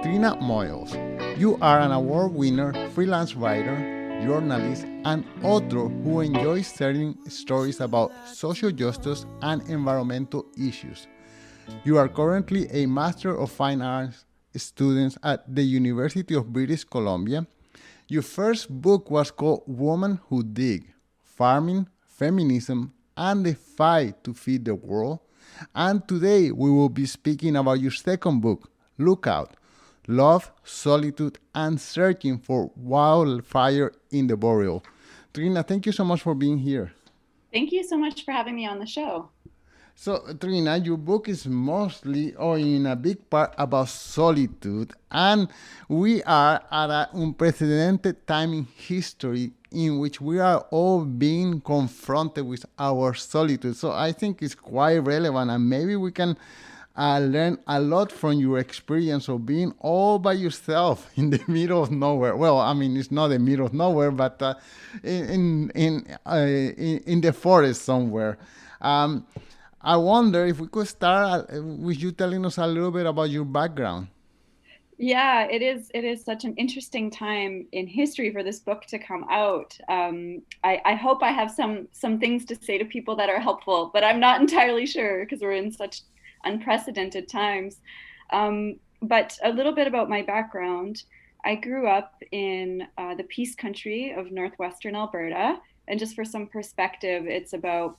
Trina Moyles. You are an award winner, freelance writer, journalist, and author who enjoys sharing stories about social justice and environmental issues. You are currently a Master of Fine Arts student at the University of British Columbia. Your first book was called Women Who Dig: Farming, Feminism, and the Fight to Feed the World. And today we will be speaking about your second book, Lookout: Love, Solitude, and Searching for Wildfire in the Boreal. Trina, thank you so much for being here. Thank you so much for having me on the show. So, Trina, your book is mostly or in a big part about solitude, and we are at an unprecedented time in history in which we are all being confronted with our solitude. So, I think it's quite relevant, and maybe we can learn a lot from your experience of being all by yourself in the middle of nowhere. Well, I mean, it's not the middle of nowhere, but in the forest somewhere. Um, I wonder if we could start with you telling us a little bit about your background. Yeah, it is such an interesting time in history for this book to come out. I hope I have some things to say to people that are helpful, but I'm not entirely sure because we're in such unprecedented times. But a little bit about my background. I grew up in the Peace Country of northwestern Alberta, and just for some perspective, it's about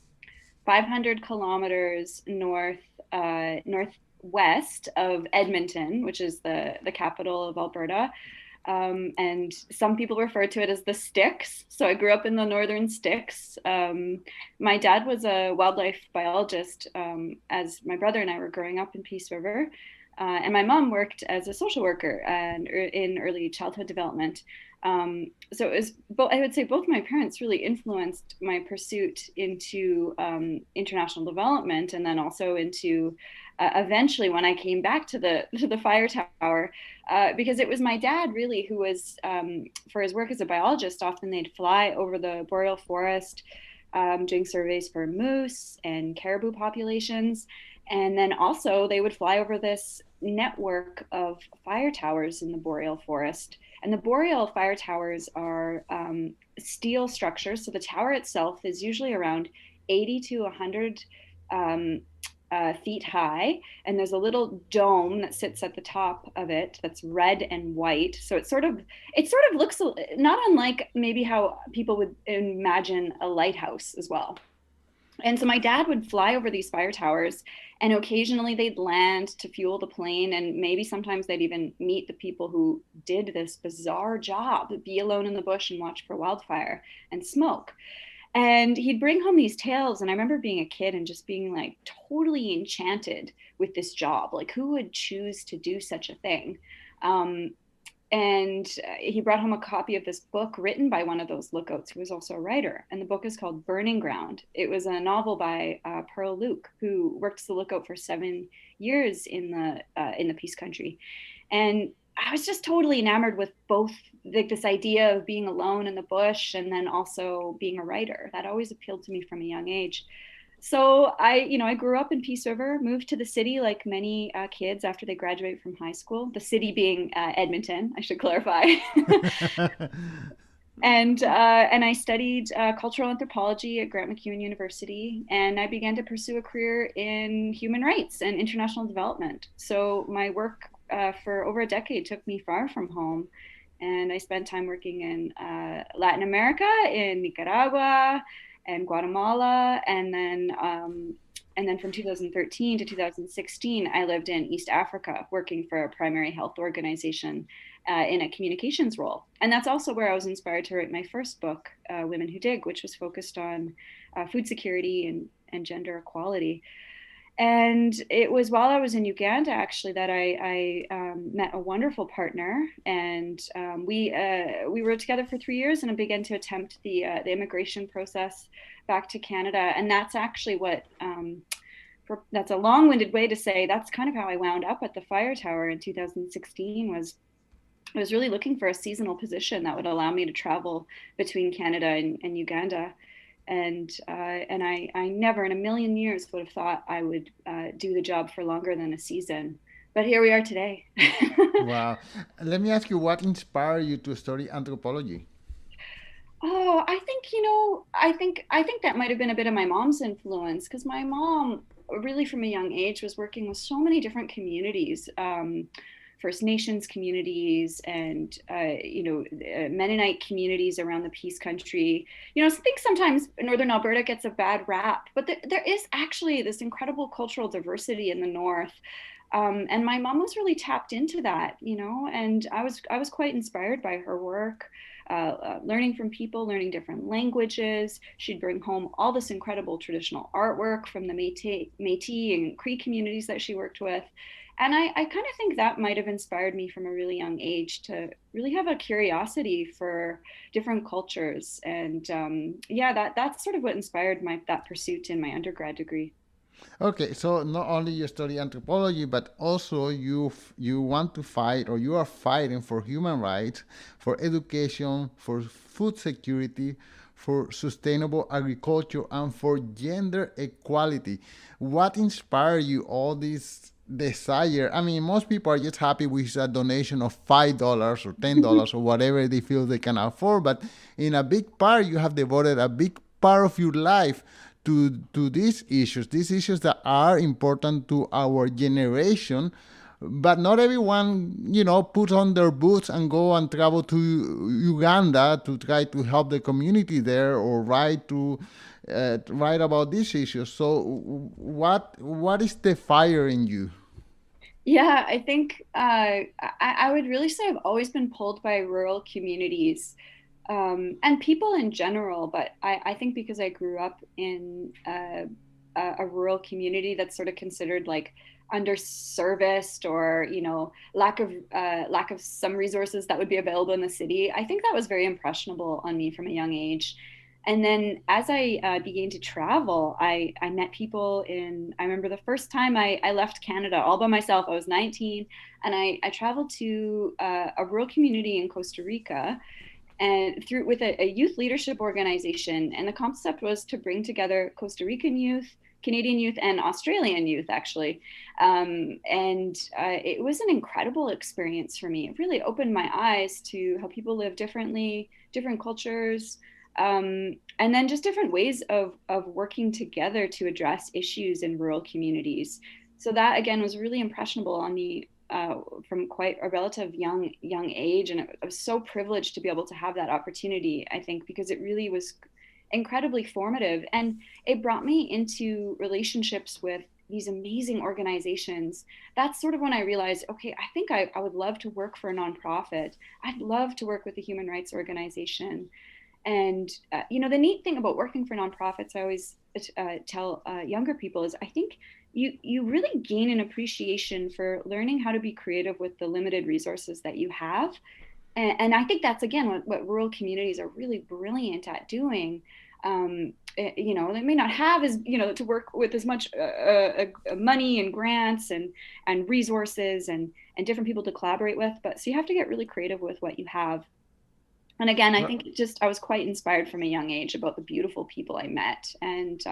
500 kilometers northwest of Edmonton, which is the capital of Alberta. And some people refer to it as the sticks. So I grew up in the northern sticks. My dad was a wildlife biologist as my brother and I were growing up in Peace River. And my mom worked as a social worker and in early childhood development. So it was I would say both my parents really influenced my pursuit into international development, and then also into eventually when I came back to the fire tower, because it was my dad really who was for his work as a biologist. Often they'd fly over the Boreal Forest, doing surveys for moose and caribou populations. And then also they would fly over this network of fire towers in the Boreal Forest. And the Boreal fire towers are steel structures. So the tower itself is usually around 80 to 100 um, feet high. And there's a little dome that sits at the top of it that's red and white. So it sort of looks not unlike maybe how people would imagine a lighthouse as well. And so my dad would fly over these fire towers, and occasionally they'd land to fuel the plane, and maybe sometimes they'd even meet the people who did this bizarre job, be alone in the bush and watch for wildfire and smoke. And he'd bring home these tales, and I remember being a kid and just being like totally enchanted with this job. Like, who would choose to do such a thing? Um, and he brought home a copy of this book written by one of those lookouts who was also a writer, and the book is called Burning Ground. It was a novel by Pearl Luke, who worked as the lookout for 7 years in the Peace Country. And I was just totally enamored with both, like, this idea of being alone in the bush and then also being a writer. That always appealed to me from a young age. So I grew up in Peace River, moved to the city like many kids after they graduate from high school. The city being Edmonton, I should clarify. And I studied cultural anthropology at Grant MacEwan University, and I began to pursue a career in human rights and international development. So my work for over a decade took me far from home, and I spent time working in Latin America, in Nicaragua and Guatemala, and then from 2013 to 2016, I lived in East Africa, working for a primary health organization in a communications role. And that's also where I was inspired to write my first book, Women Who Dig, which was focused on food security and gender equality. And it was while I was in Uganda, actually, that I met a wonderful partner, and we were together for 3 years, and I began to attempt the immigration process back to Canada. And that's actually that's a long-winded way to say that's kind of how I wound up at the fire tower in 2016. I was really looking for a seasonal position that would allow me to travel between Canada and Uganda. And I never in a million years would have thought I would do the job for longer than a season. but here we are today. Wow. Let me ask you, what inspired you to study anthropology? Oh, I think, I think that might have been a bit of my mom's influence because my mom really from a young age was working with so many different communities, First Nations communities and Mennonite communities around the Peace Country. I think sometimes Northern Alberta gets a bad rap, but there is actually this incredible cultural diversity in the North. And my mom was really tapped into that, and I was quite inspired by her work, learning from people, learning different languages. She'd bring home all this incredible traditional artwork from the Métis and Cree communities that she worked with. And I kind of think that might have inspired me from a really young age to really have a curiosity for different cultures. And yeah, that's sort of what inspired that pursuit in my undergrad degree. Okay, so not only you study anthropology, but also you want to fight, or you are fighting for human rights, for education, for food security, for sustainable agriculture, and for gender equality. What inspired you all this desire? I mean, most people are just happy with a donation of $5 or $10 or whatever they feel they can afford, but in a big part, you have devoted a big part of your life to these issues that are important to our generation. But not everyone, put on their boots and go and travel to Uganda to try to help the community there, or write about these issues. So, what is the fire in you? Yeah, I think I would really say I've always been pulled by rural communities, and people in general. But I think because I grew up in a rural community that's sort of considered like underserviced, or lack of some resources that would be available in the city. I think that was very impressionable on me from a young age. And then as I began to travel, I met people I remember the first time I left Canada all by myself. I was 19, and I traveled to a rural community in Costa Rica, and through with a youth leadership organization. And the concept was to bring together Costa Rican youth, Canadian youth, and Australian youth, actually. And it was an incredible experience for me. It really opened my eyes to how people live differently, different cultures, and then just different ways of working together to address issues in rural communities. So that again was really impressionable on me, from quite a relative young age, and I was so privileged to be able to have that opportunity. I think because it really was incredibly formative, and it brought me into relationships with these amazing organizations. That's sort of when I realized, okay, I think I would love to work for a nonprofit. I'd love to work with a human rights organization. And the neat thing about working for nonprofits, I always tell younger people, is I think you really gain an appreciation for learning how to be creative with the limited resources that you have. And I think that's again what rural communities are really brilliant at doing. They may not have as to work with as much money and grants and resources and different people to collaborate with, but so you have to get really creative with what you have. And again, I think I was quite inspired from a young age about the beautiful people I met, and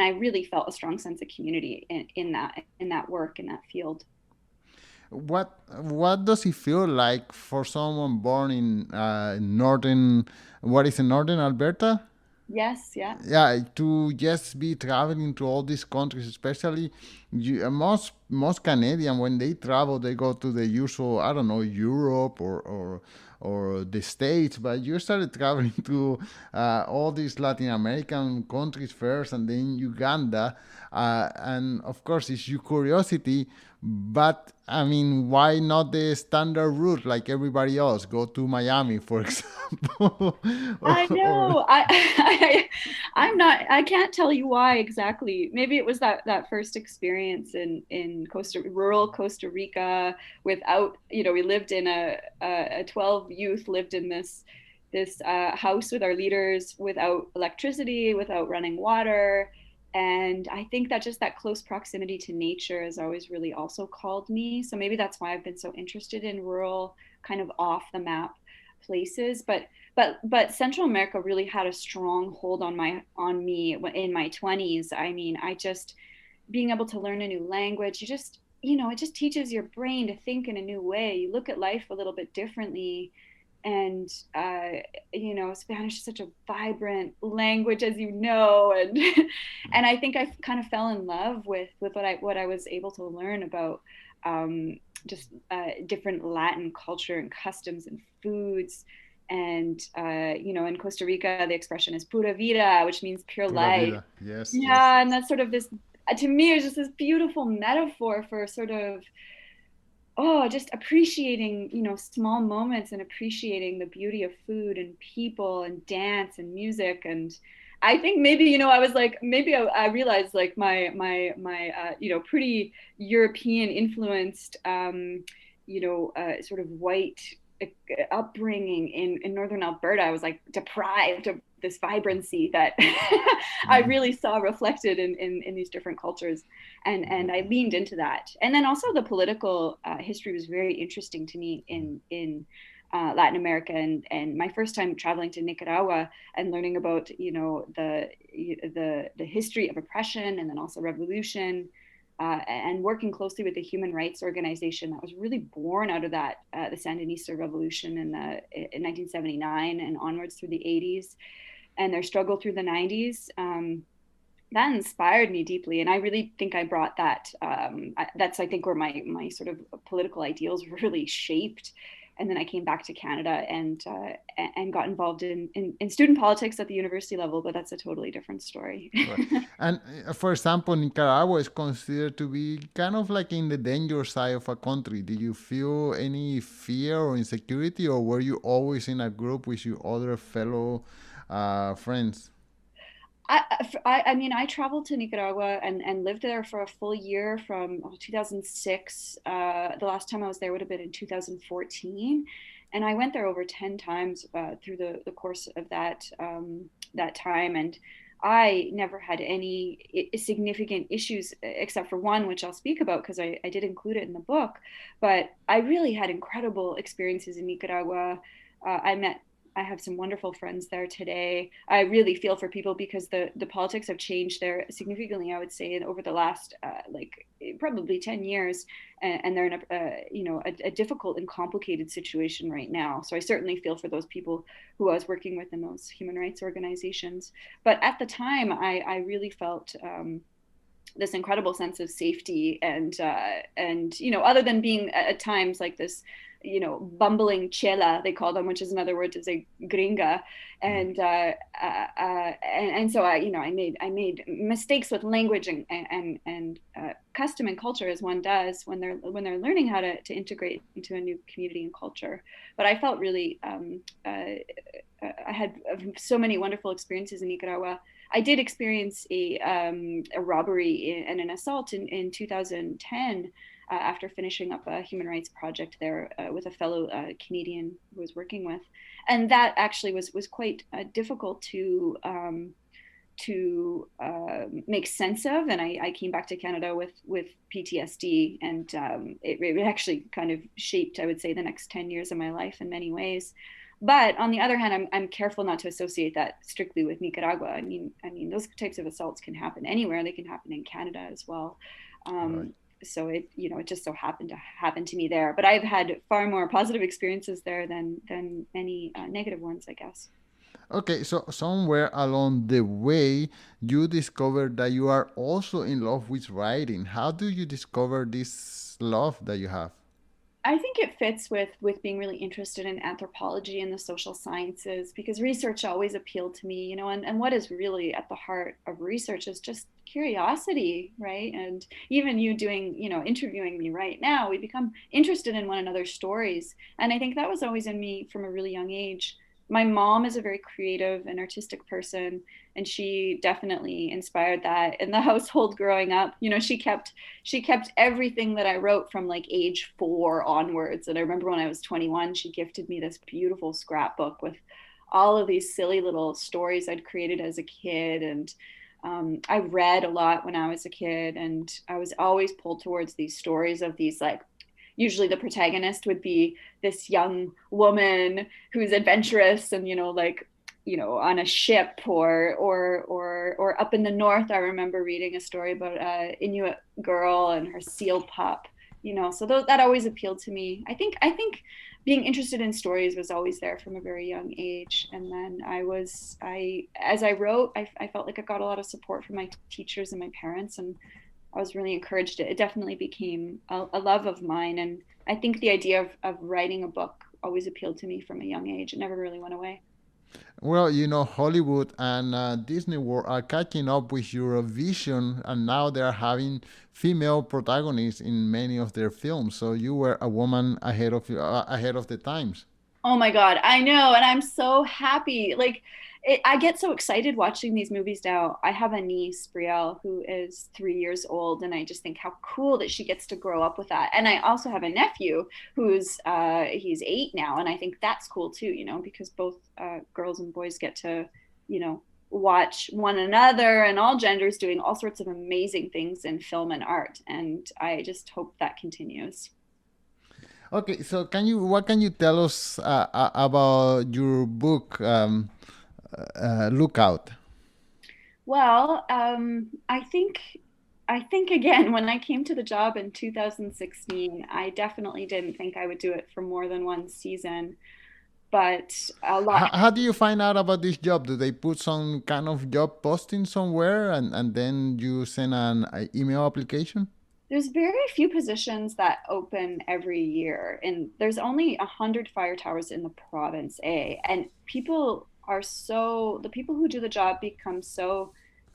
I really felt a strong sense of community in that work in that field. What does it feel like for someone born in what is in northern Alberta? Yes, yeah. Yeah, to just be traveling to all these countries, especially most Canadian, when they travel, they go to the usual, I don't know, Europe or the States, but you started traveling to all these Latin American countries first, and then Uganda, and of course it's your curiosity. But I mean, why not the standard route like everybody else? Go to Miami, for example, I or know. I'm not. I can't tell you why exactly. Maybe it was that first experience in rural Costa Rica without. We lived in a 12 youth lived in this house with our leaders without electricity, without running water. And I think that just that close proximity to nature has always really also called me. So maybe that's why I've been so interested in rural, kind of off the map places. But Central America really had a strong hold on me in my 20s. I mean, I just being able to learn a new language, it just teaches your brain to think in a new way. You look at life a little bit differently. And Spanish is such a vibrant language, as you know, and and I think I kind of fell in love with what I was able to learn about just different Latin culture and customs and foods. And in Costa Rica, the expression is pura vida, which means pure Pura life. vida. Yes, yes. Yeah, and that's sort of this, to me, it's just this beautiful metaphor for sort of, just appreciating, small moments and appreciating the beauty of food and people and dance and music. And I think maybe, I was like, maybe I realized like my pretty European influenced, sort of white upbringing in northern Alberta. I was like deprived of this vibrancy that I Mhm. really saw reflected in these different cultures, and I leaned into that. And then also the political history was very interesting to me in Latin America, and my first time traveling to Nicaragua and learning about the history of oppression and then also revolution, and working closely with the human rights organization that was really born out of that, the Sandinista revolution in 1979 and onwards through the 80s, and their struggle through the 90s. That inspired me deeply, and I really think I brought that. That's, I think, where my sort of political ideals were really shaped. And then I came back to Canada and got involved in student politics at the university level, but that's a totally different story. Right. And for example, Nicaragua is considered to be kind of like in the danger side of a country. Did you feel any fear or insecurity, or were you always in a group with your other fellow friends? I mean, I traveled to Nicaragua and lived there for a full year from 2006. The last time I was there would have been in 2014. And I went there over 10 times through the course of that time. And I never had any significant issues except for one, which I'll speak about because I did include it in the book. But I really had incredible experiences in Nicaragua. I have some wonderful friends there today. I really feel for people because the politics have changed there significantly, I would say, over the last like probably 10 years, and they're in a difficult and complicated situation right now. So I certainly feel for those people who I was working with in those human rights organizations. But at the time, I really felt this incredible sense of safety, and other than being at times like this, bumbling chela, they call them, which is another word to say gringa. And so I made mistakes with language and custom and culture, as one does when they're learning how to integrate into a new community and culture. But I felt really I had so many wonderful experiences in Nicaragua. I did experience a robbery and an assault in 2010, after finishing up a human rights project there with a fellow Canadian who I was working with, and that actually was quite difficult to make sense of. And I came back to Canada with PTSD, and it actually kind of shaped, I would say, the next 10 years of my life in many ways. But on the other hand, I'm careful not to associate that strictly with Nicaragua. I mean, those types of assaults can happen anywhere. They can happen in Canada as well. Right. So it just so happened to happen to me there. But I've had far more positive experiences there than any negative ones, I guess. Okay, so somewhere along the way, you discovered that you are also in love with writing. How do you discover this love that you have? I think it fits with being really interested in anthropology and the social sciences, because research always appealed to me, and what is really at the heart of research is just curiosity, right? And even you doing, interviewing me right now, we become interested in one another's stories. And I think that was always in me from a really young age. My mom is a very creative and artistic person, and she definitely inspired that in the household growing up. She kept everything that I wrote from like age 4 onwards. And I remember when I was 21, she gifted me this beautiful scrapbook with all of these silly little stories I'd created as a kid. And I read a lot when I was a kid, and I was always pulled towards these stories of these, like, usually the protagonist would be this young woman who's adventurous and, like, on a ship or up in the north. I remember reading a story about a Inuit girl and her seal pup. So that always appealed to me. I think being interested in stories was always there from a very young age. And then as I wrote, I felt like I got a lot of support from my teachers and my parents, and I was really encouraged. It definitely became a love of mine. And I think the idea of writing a book always appealed to me from a young age. It never really went away. Well, you know, Hollywood and Disney World are catching up with your vision, and now they're having female protagonists in many of their films. So you were a woman ahead of the times. Oh my God, I know. And I'm so happy. Like, I get so excited watching these movies now. I have a niece, Brielle, who is 3 years old, and I just think how cool that she gets to grow up with that. And I also have a nephew who's he's 8 now, and I think that's cool too, because both girls and boys get to, watch one another and all genders doing all sorts of amazing things in film and art. And I just hope that continues. Okay, so what can you tell us about your book, Lookout? Well, I think again, when I came to the job in 2016, I definitely didn't think I would do it for more than one season, but a lot. How do you find out about this job? Do they put some kind of job posting somewhere, and then you send an email application? There's very few positions that open every year, and there's only 100 fire towers in the province A, and the people who do the job become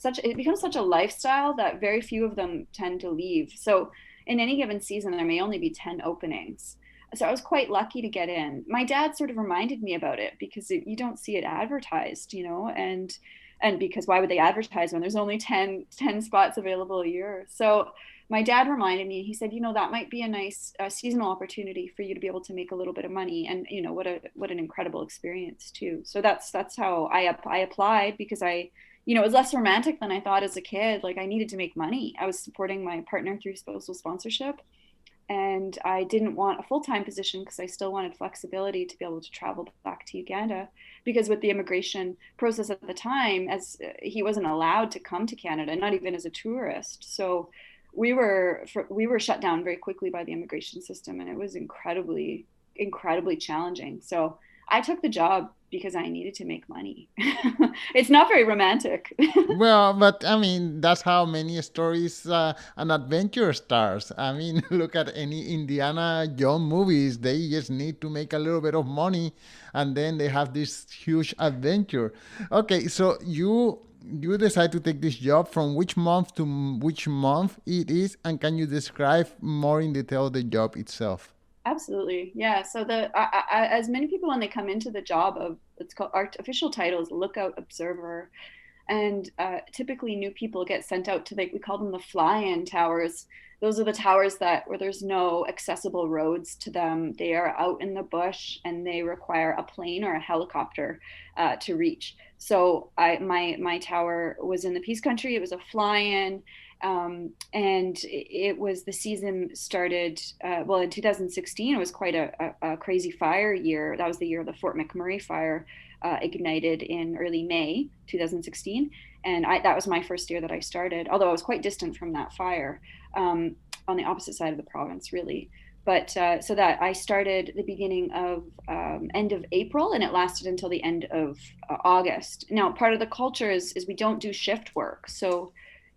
it becomes such a lifestyle that very few of them tend to leave. So in any given season, there may only be 10 openings. So I was quite lucky to get in. My dad sort of reminded me about it because you don't see it advertised, and because why would they advertise when there's only ten spots available a year? So my dad reminded me. He said, that might be a nice seasonal opportunity for you to be able to make a little bit of money, and what an incredible experience too. So that's how I applied, because it was less romantic than I thought as a kid. Like, I needed to make money. I was supporting my partner through spousal sponsorship, and I didn't want a full-time position because I still wanted flexibility to be able to travel back to Uganda, because with the immigration process at the time, as he wasn't allowed to come to Canada, not even as a tourist. So we were shut down very quickly by the immigration system, and it was incredibly challenging. So I took the job because I needed to make money. It's not very romantic. Well, but I mean, that's how many stories an adventure stars. I mean, look at any Indiana Jones movies. They just need to make a little bit of money, and then they have this huge adventure. Okay, so you decide to take this job from which month to which month it is, and can you describe more in detail the job itself? Absolutely. Yeah. So as many people, when they come into the job of, it's called, our official title is lookout observer. And typically new people get sent out to, like, we call them the fly-in towers. Those are the towers where there's no accessible roads to them. They are out in the bush, and they require a plane or a helicopter to reach. So my tower was in the Peace Country. It was a fly-in. And it was, the season started, well, in 2016. It was quite a crazy fire year. That was the year of the Fort McMurray fire ignited in early May 2016. And that was my first year that I started, although I was quite distant from that fire, on the opposite side of the province, really. But so that I started the beginning of end of April, and it lasted until the end of August. Now, part of the culture is we don't do shift work. So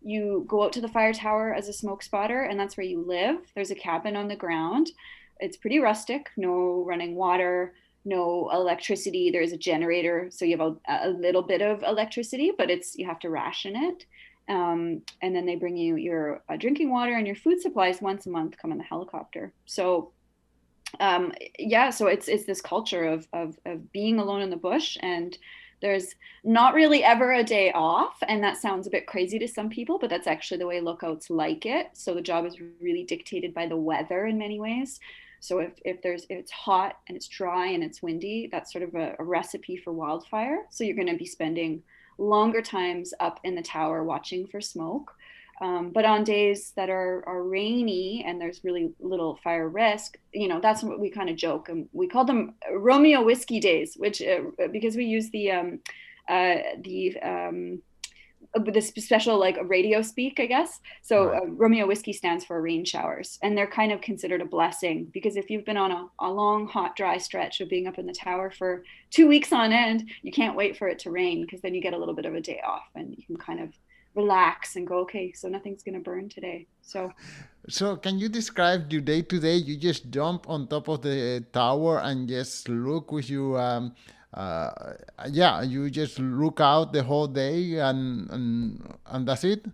you go out to the fire tower as a smoke spotter, and that's where you live. There's a cabin on the ground. It's pretty rustic, no running water, no electricity. There's a generator, so you have a little bit of electricity, but you have to ration it. And then they bring you your drinking water and your food supplies once a month, come in the helicopter. So yeah, so it's this culture of being alone in the bush, and there's not really ever a day off. And that sounds a bit crazy to some people, but that's actually the way lookouts like it. So the job is really dictated by the weather in many ways. So if it's hot and it's dry and it's windy, that's sort of a recipe for wildfire. So you're going to be spending longer times up in the tower watching for smoke. But on days that are rainy and there's really little fire risk, that's what we kind of joke, and we call them Romeo whiskey days, which because we use the this special like radio speak, I guess. So Right. Romeo whiskey stands for rain showers, and they're kind of considered a blessing because if you've been on a long, hot, dry stretch of being up in the tower for 2 weeks on end, you can't wait for it to rain because then you get a little bit of a day off and you can kind of relax and go, okay, so nothing's going to burn today. So So, can you describe your day to day? You just jump on top of the tower and just look with you. Yeah, you just look out the whole day, and that's it.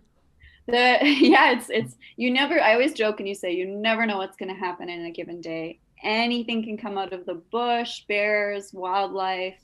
yeah, it's you never. I always joke and you say you never know what's going to happen in a given day. Anything can come out of the bush, bears, wildlife.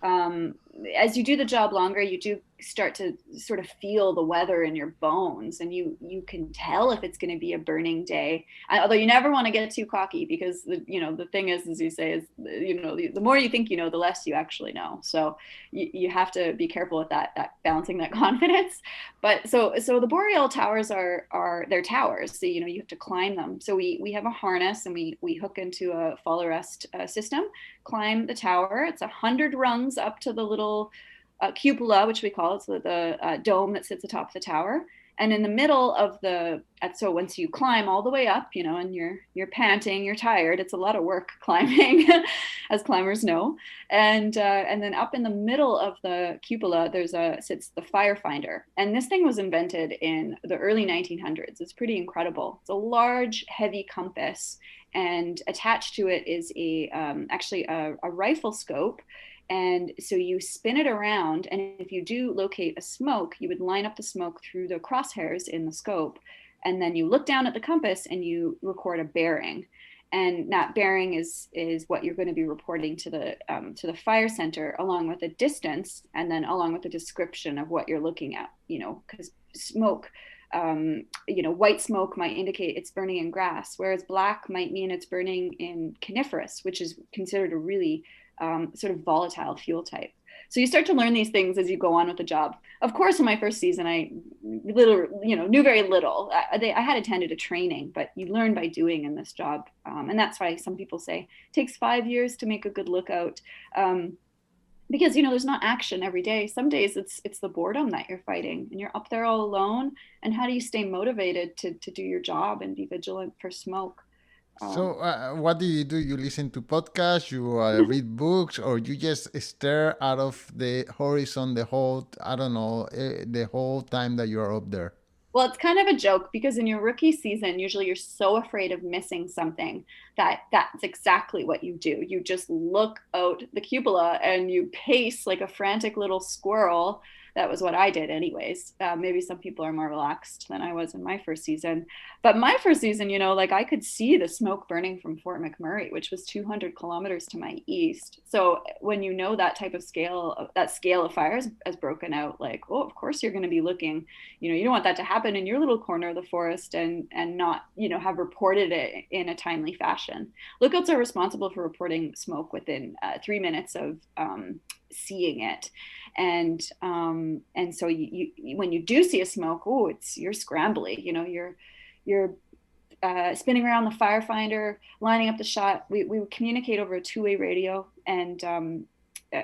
Um, as you do the job longer, you do start to sort of feel the weather in your bones, and you can tell if it's going to be a burning day. Although you never want to get too cocky because the thing is, as you say, is the more you think you know, the less you actually know. So you have to be careful with that balancing that confidence. But so the boreal towers are they're towers. So you have to climb them. So we have a harness and we hook into a fall arrest system, climb the tower. It's 100 rungs up to the little cupola, which we call it, so the dome that sits atop the tower. And in the middle of so once you climb all the way up, and you're panting, you're tired. It's a lot of work climbing, as climbers know. And then up in the middle of the cupola, sits the firefinder. And this thing was invented in the early 1900s. It's pretty incredible. It's a large, heavy compass, and attached to it is actually a rifle scope. And so you spin it around, and if you do locate a smoke, you would line up the smoke through the crosshairs in the scope, and then you look down at the compass and you record a bearing. And that bearing is what you're going to be reporting to the fire center, along with a distance, and then along with a description of what you're looking at. Because smoke, white smoke might indicate it's burning in grass, whereas black might mean it's burning in coniferous, which is considered a really sort of volatile fuel type. So you start to learn these things as you go on with the job. Of course, in my first season, I knew very little. I had attended a training, but you learn by doing in this job, and that's why some people say it takes 5 years to make a good lookout, because there's not action every day. Some days it's the boredom that you're fighting, and you're up there all alone. And how do you stay motivated to do your job and be vigilant for smoke? So, Um, what do? You listen to podcasts, you read books, or you just stare out of the horizon the whole, I don't know, the whole time that you're up there? Well, it's kind of a joke because in your rookie season, usually you're so afraid of missing something that that's exactly what you do. You just look out the cupola and you pace like a frantic little squirrel. That was what I did, anyways. Maybe some people are more relaxed than I was in my first season. But my first season, like I could see the smoke burning from Fort McMurray, which was 200 kilometers to my east. So when you know that type of scale, that scale of fire has broken out, like, oh, of course you're going to be looking. You don't want that to happen in your little corner of the forest and not have reported it in a timely fashion. Lookouts are responsible for reporting smoke within 3 minutes of seeing it, and so you when you do see a smoke, you're scrambly. You're spinning around the firefinder, lining up the shot. We communicate over a two-way radio, and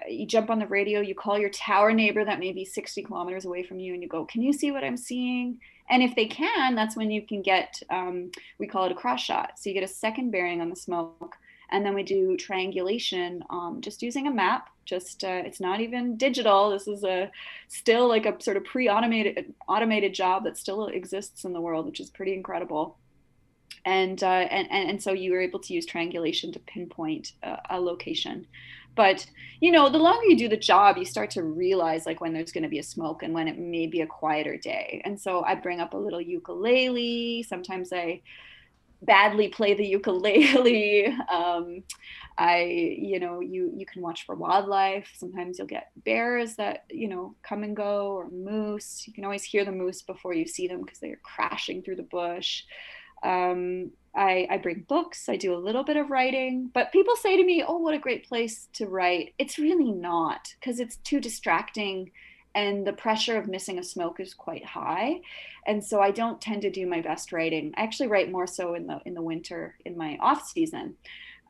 you jump on the radio, you call your tower neighbor that may be 60 kilometers away from you, and you go, can you see what I'm seeing? And if they can, that's when you can get, we call it a cross shot. So you get a second bearing on the smoke. And then we do triangulation, just using a map. It's not even digital. This is still like a sort of automated job that still exists in the world, which is pretty incredible. And so you were able to use triangulation to pinpoint a location. But the longer you do the job, you start to realize like when there's going to be a smoke and when it may be a quieter day. And so I bring up a little ukulele. Sometimes I badly play the ukulele. You can watch for wildlife. Sometimes you'll get bears that come and go, or moose. You can always hear the moose before you see them because they are crashing through the bush. I bring books. I do a little bit of writing, but people say to me, "Oh, what a great place to write." It's really not, because it's too distracting, and the pressure of missing a smoke is quite high. And so I don't tend to do my best writing. I actually write more so in the winter, in my off season.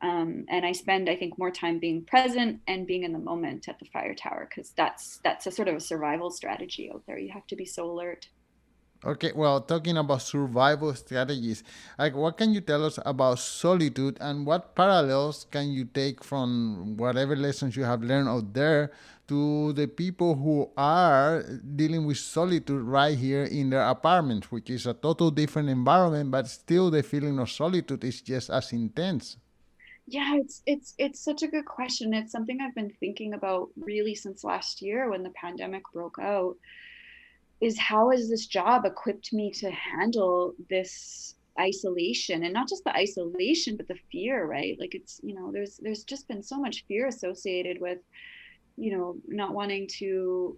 And I spend, I think, more time being present and being in the moment at the fire tower, because that's a sort of a survival strategy out there. You have to be so alert. Okay, well, talking about survival strategies, like what can you tell us about solitude and what parallels can you take from whatever lessons you have learned out there to the people who are dealing with solitude right here in their apartments, which is a total different environment, but still the feeling of solitude is just as intense. Yeah, it's such a good question. It's something I've been thinking about really since last year when the pandemic broke out, is how has this job equipped me to handle this isolation, and not just the isolation but the fear, right? Like, it's, there's just been so much fear associated with, not wanting to,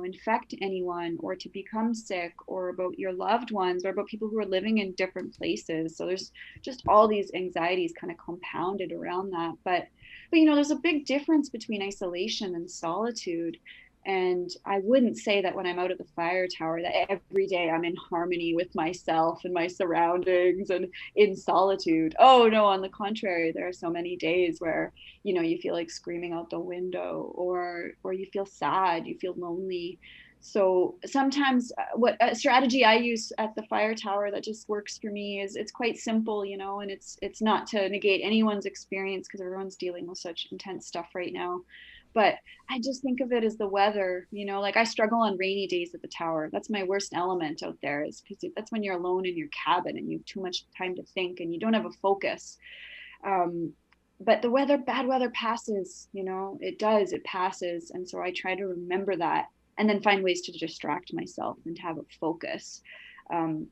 infect anyone or to become sick, or about your loved ones, or about people who are living in different places. So there's just all these anxieties kind of compounded around that. But there's a big difference between isolation and solitude. And I wouldn't say that when I'm out at the fire tower that every day I'm in harmony with myself and my surroundings and in solitude. Oh no, on the contrary, there are so many days where you feel like screaming out the window, or you feel sad, you feel lonely. So sometimes, what a strategy I use at the fire tower that just works for me is, it's quite simple, and it's not to negate anyone's experience, because everyone's dealing with such intense stuff right now. But I just think of it as the weather, like I struggle on rainy days at the tower. That's my worst element out there, is because that's when you're alone in your cabin and you have too much time to think and you don't have a focus. um, but the bad weather passes, it does, it passes. And so I try to remember that, and then find ways to distract myself and to have a focus.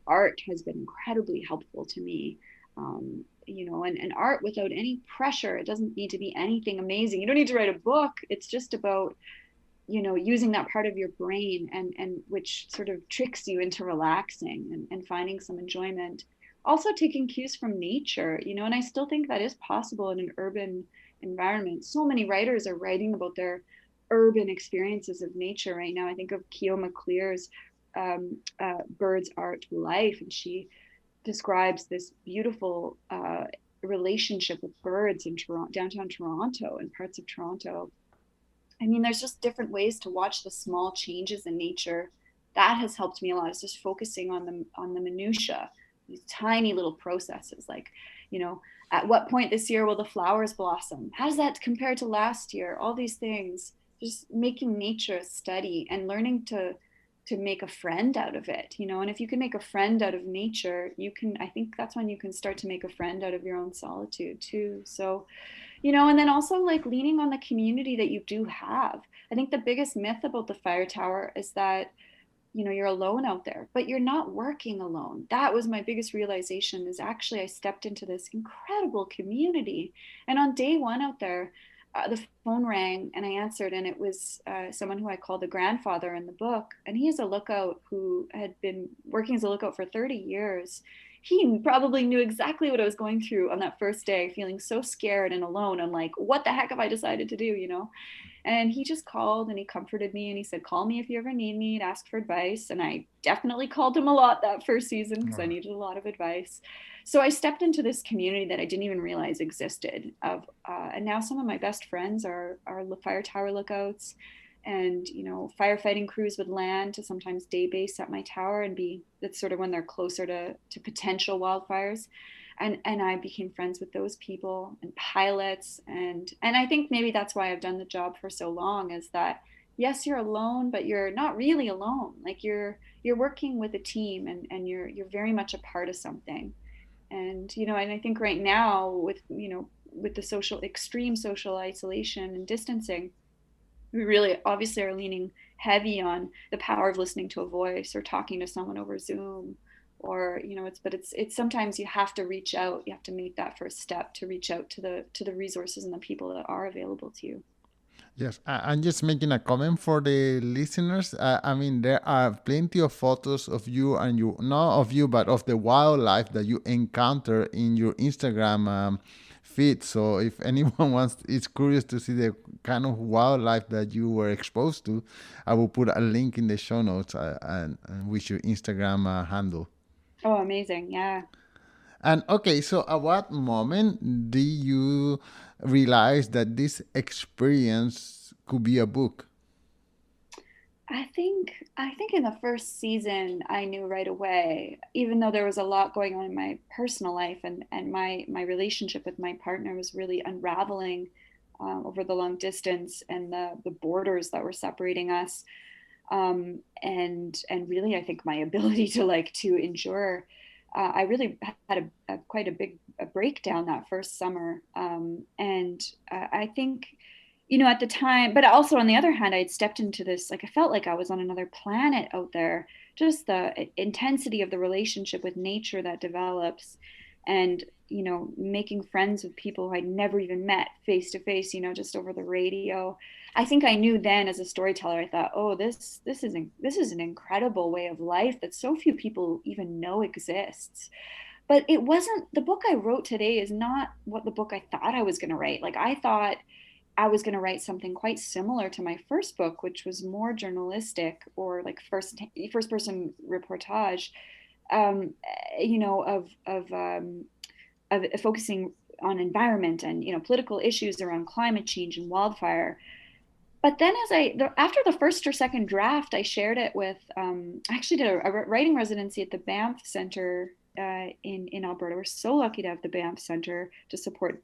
Art has been incredibly helpful to me. And art without any pressure. It doesn't need to be anything amazing. You don't need to write a book. It's just about, using that part of your brain, and which sort of tricks you into relaxing, and finding some enjoyment. Also taking cues from nature, and I still think that is possible in an urban environment. So many writers are writing about their urban experiences of nature right now. I think of Keoma Clear's Birds Art Life, and she describes this beautiful relationship with birds in downtown Toronto and parts of Toronto. I mean, there's just different ways to watch the small changes in nature. That has helped me a lot. It's just focusing on the minutia, these tiny little processes, like, at what point this year will the flowers blossom? How does that compare to last year? All these things, just making nature a study and learning to make a friend out of it. And if you can make a friend out of nature, I think that's when you can start to make a friend out of your own solitude too. So, and then also, like, leaning on the community that you do have. I think the biggest myth about the fire tower is that, you're alone out there, but you're not working alone. That was my biggest realization, is actually I stepped into this incredible community. And on day one out there, the phone rang and I answered, and it was someone who I call the grandfather in the book. And he is a lookout who had been working as a lookout for 30 years. He probably knew exactly what I was going through on that first day, feeling so scared and alone. I'm like, what the heck have I decided to do? And he just called and he comforted me, and he said, call me if you ever need me, and ask for advice. And I definitely called him a lot that first season, because I needed a lot of advice. So I stepped into this community that I didn't even realize existed. And now some of my best friends are fire tower lookouts, and firefighting crews would land to sometimes day base at my tower, and that's sort of when they're closer to potential wildfires. And I became friends with those people, and pilots, and I think maybe that's why I've done the job for so long, is that yes, you're alone, but you're not really alone. Like, you're working with a team, and you're very much a part of something. And I think right now, with the extreme social isolation and distancing, we really obviously are leaning heavy on the power of listening to a voice, or talking to someone over Zoom, or it's sometimes you have to reach out. You have to make that first step to reach out to the resources and the people that are available to you. Yes, I'm just making a comment for the listeners. I mean, there are plenty of photos of you, and not of you, but of the wildlife that you encounter in your Instagram feed. So if anyone is curious to see the kind of wildlife that you were exposed to, I will put a link in the show notes, and with your Instagram handle. Oh, amazing. Yeah. And okay, so at what moment do you realize that this experience could be a book? I think in the first season I knew right away, even though there was a lot going on in my personal life, and my relationship with my partner was really unraveling over the long distance and the borders that were separating us. And really I think my ability to endure. I really had a quite a big a breakdown that first summer, and I think, at the time, but also on the other hand, I had stepped into this, like, I felt like I was on another planet out there. Just the intensity of the relationship with nature that develops, and, making friends with people who I'd never even met face to face, just over the radio. I think I knew then, as a storyteller, I thought, oh, this is an incredible way of life that so few people even know exists. But it wasn't the book I wrote today is not what the book I thought I was going to write. Like, I thought I was going to write something quite similar to my first book, which was more journalistic, or like first person reportage, um, of focusing on environment and, political issues around climate change and wildfire. But then, after the first or second draft, I shared it with. I actually did a writing residency at the Banff Center in Alberta. We're so lucky to have the Banff Center to support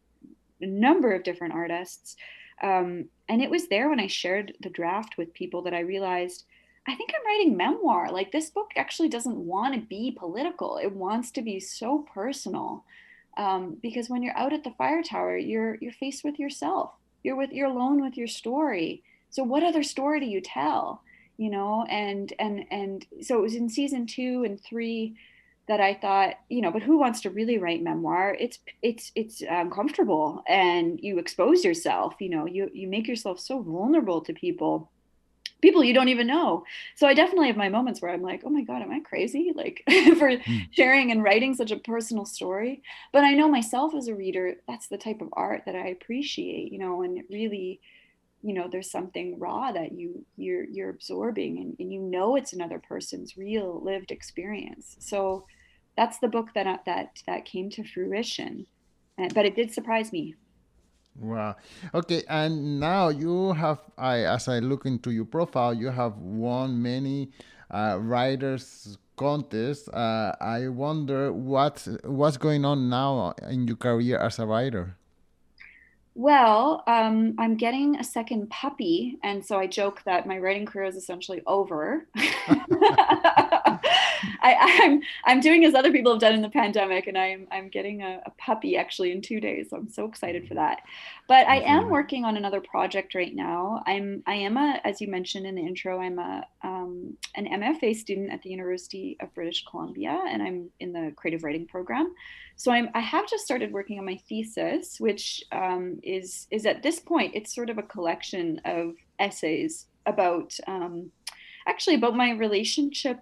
a number of different artists. And it was there when I shared the draft with people that I realized, I think I'm writing memoir. Like, this book actually doesn't want to be political. It wants to be so personal. Because when you're out at the fire tower, you're faced with yourself. You're alone with your story. So what other story do you tell? And so it was in season 2 and 3 that I thought, but who wants to really write memoir? It's uncomfortable, and you expose yourself. You make yourself so vulnerable to people you don't even know. So I definitely have my moments where I'm like, oh my God, am I crazy? Like, for Hmm. sharing and writing such a personal story. But I know myself as a reader, that's the type of art that I appreciate, and it really, there's something raw that you're absorbing, and it's another person's real lived experience. So that's the book that came to fruition. But it did surprise me. Wow. Okay, and now you have, as I look into your profile, you have won many writers contests. I wonder what's going on now in your career as a writer. Well, I'm getting a second puppy, and so I joke that my writing career is essentially over. I'm doing as other people have done in the pandemic, and I'm getting a puppy actually in 2 days. So I'm so excited for that. But I That's am really working on another project right now. As you mentioned in the intro, I'm an MFA student at the University of British Columbia, and I'm in the creative writing program. So I have just started working on my thesis, which is at this point, it's sort of a collection of essays actually about my relationship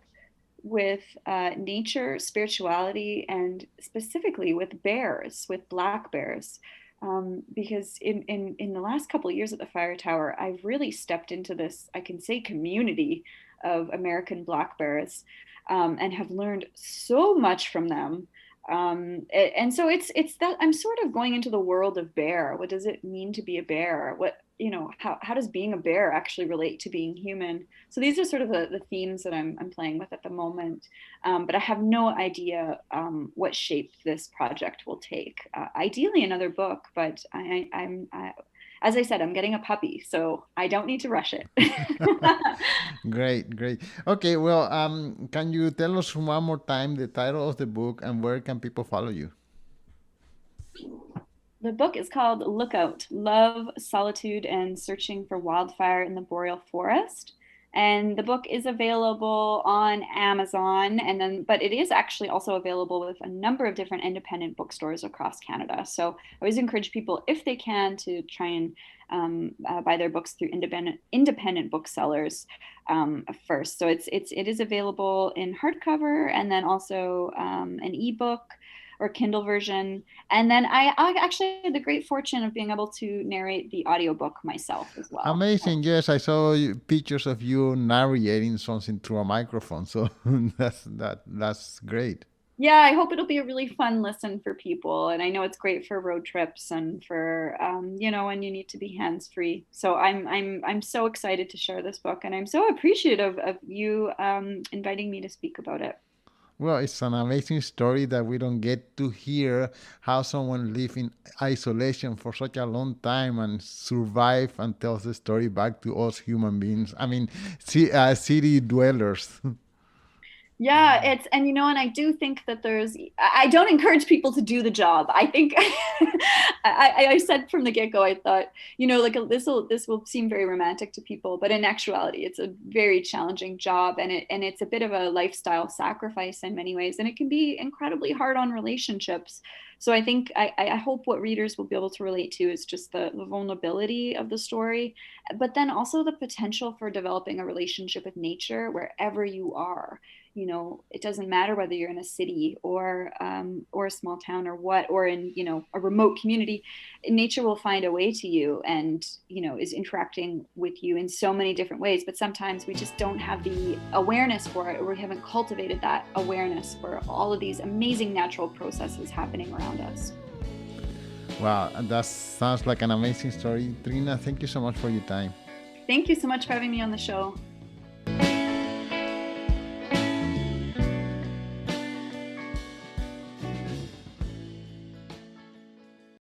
with nature, spirituality, and specifically with bears, with black bears. Because in the last couple of years at the fire tower, I've really stepped into this, I can say, community of American black bears, and have learned so much from them. And so it's that I'm sort of going into the world of bear. What does it mean to be a bear? How does being a bear actually relate to being human? So these are sort of the themes that I'm playing with at the moment. But I have no idea what shape this project will take. Ideally, another book, but as I said, I'm getting a puppy, so I don't need to rush it. great, great. Okay, well, can you tell us one more time the title of the book and where can people follow you? The book is called Lookout: Love, Solitude, and Searching for Wildfire in the Boreal Forest. And the book is available on Amazon, but it is actually also available with a number of different independent bookstores across Canada. So I always encourage people, if they can, to try and buy their books through independent booksellers first. So it is available in hardcover, and then also an ebook or Kindle version. And then I actually had the great fortune of being able to narrate the audiobook myself as well. Amazing. Yes, I saw pictures of you narrating something through a microphone. So that's great. Yeah, I hope it'll be a really fun listen for people. And I know it's great for road trips and for when you need to be hands-free. So I'm so excited to share this book, and I'm so appreciative of you inviting me to speak about it. Well, it's an amazing story that we don't get to hear how someone lived in isolation for such a long time and survive and tells the story back to us human beings. I mean, city dwellers. Yeah, it's and and I do think that I don't encourage people to do the job. I think I said from the get-go, I thought, like this will seem very romantic to people, but in actuality, it's a very challenging job, and it's a bit of a lifestyle sacrifice in many ways, and it can be incredibly hard on relationships. So I think I hope what readers will be able to relate to is just the vulnerability of the story, but then also the potential for developing a relationship with nature wherever you are. It doesn't matter whether you're in a city or a small town or in a remote community. Nature will find a way to you, and is interacting with you in so many different ways. But sometimes we just don't have the awareness for it, or we haven't cultivated that awareness for all of these amazing natural processes happening around us. Wow, that sounds like an amazing story. Trina, thank you so much for your time. Thank you so much for having me on the show.